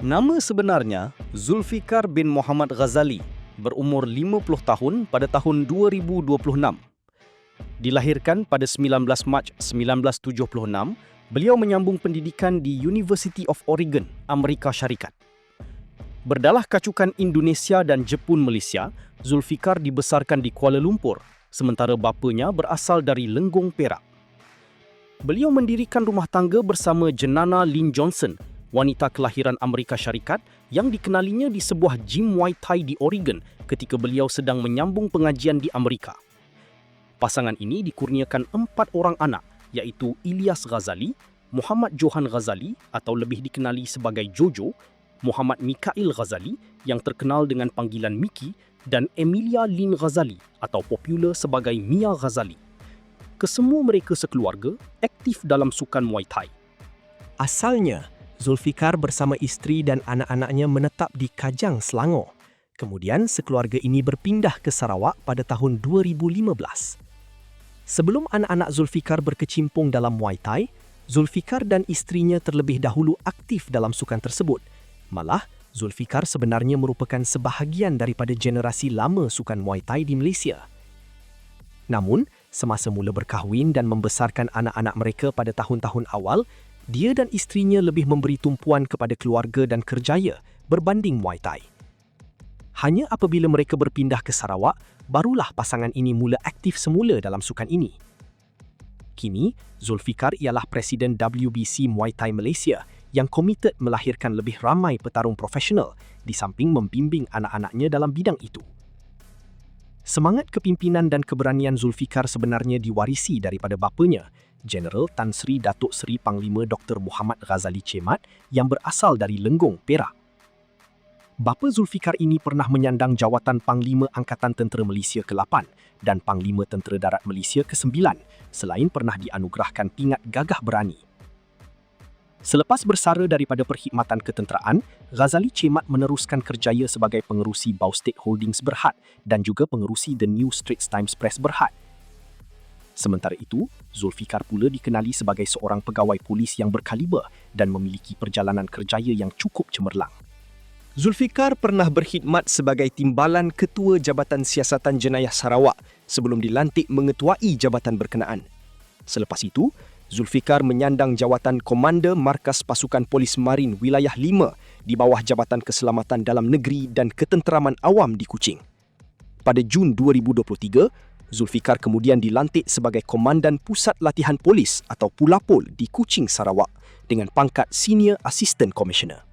Nama sebenarnya Zulfikar bin Muhammad Ghazali, berumur 50 tahun pada tahun 2026. Dilahirkan pada 19 Mac 1976, beliau menyambung pendidikan di University of Oregon, Amerika Syarikat. Berdalah kacukan Indonesia dan Jepun Malaysia, Zulfikar dibesarkan di Kuala Lumpur, sementara bapanya berasal dari Lenggong, Perak. Beliau mendirikan rumah tangga bersama Jenana Lynn Johnson, wanita kelahiran Amerika Syarikat yang dikenalinya di sebuah gym Muay Thai di Oregon ketika beliau sedang menyambung pengajian di Amerika. Pasangan ini dikurniakan 4 orang anak, iaitu Ilyas Ghazali, Muhammad Johan Ghazali atau lebih dikenali sebagai Jojo, Muhammad Mikail Ghazali yang terkenal dengan panggilan Miki, dan Emilia Lynn Ghazali atau popular sebagai Mia Ghazali. Kesemua mereka sekeluarga aktif dalam sukan Muay Thai. Asalnya, Zulfikar bersama isteri dan anak-anaknya menetap di Kajang, Selangor. Kemudian, sekeluarga ini berpindah ke Sarawak pada tahun 2015. Sebelum anak-anak Zulfikar berkecimpung dalam Muay Thai, Zulfikar dan isterinya terlebih dahulu aktif dalam sukan tersebut. Malah, Zulfikar sebenarnya merupakan sebahagian daripada generasi lama sukan Muay Thai di Malaysia. Namun, semasa mula berkahwin dan membesarkan anak-anak mereka pada tahun-tahun awal, dia dan isterinya lebih memberi tumpuan kepada keluarga dan kerjaya berbanding Muay Thai. Hanya apabila mereka berpindah ke Sarawak, barulah pasangan ini mula aktif semula dalam sukan ini. Kini, Zulfikar ialah Presiden WBC Muay Thai Malaysia yang komited melahirkan lebih ramai petarung profesional di samping membimbing anak-anaknya dalam bidang itu. Semangat kepimpinan dan keberanian Zulfikar sebenarnya diwarisi daripada bapanya, Jeneral Tan Sri Datuk Seri Panglima Dr. Muhammad Ghazali Chemat yang berasal dari Lenggong, Perak. Bapa Zulfikar ini pernah menyandang jawatan Panglima Angkatan Tentera Malaysia ke-8 dan Panglima Tentera Darat Malaysia ke-9, selain pernah dianugerahkan pingat Gagah Berani. Selepas bersara daripada perkhidmatan ketenteraan, Ghazali Chemat meneruskan kerjaya sebagai pengerusi Baustate Holdings Berhad dan juga pengerusi The New Straits Times Press Berhad. Sementara itu, Zulfikar pula dikenali sebagai seorang pegawai polis yang berkaliber dan memiliki perjalanan kerjaya yang cukup cemerlang. Zulfikar pernah berkhidmat sebagai Timbalan Ketua Jabatan Siasatan Jenayah Sarawak sebelum dilantik mengetuai jabatan berkenaan. Selepas itu, Zulfikar menyandang jawatan Komander Markas Pasukan Polis Marin Wilayah 5 di bawah Jabatan Keselamatan Dalam Negeri dan Ketenteraman Awam di Kuching. Pada Jun 2023, Zulfikar kemudian dilantik sebagai Komandan Pusat Latihan Polis atau Pulapol di Kuching, Sarawak dengan pangkat Senior Assistant Commissioner.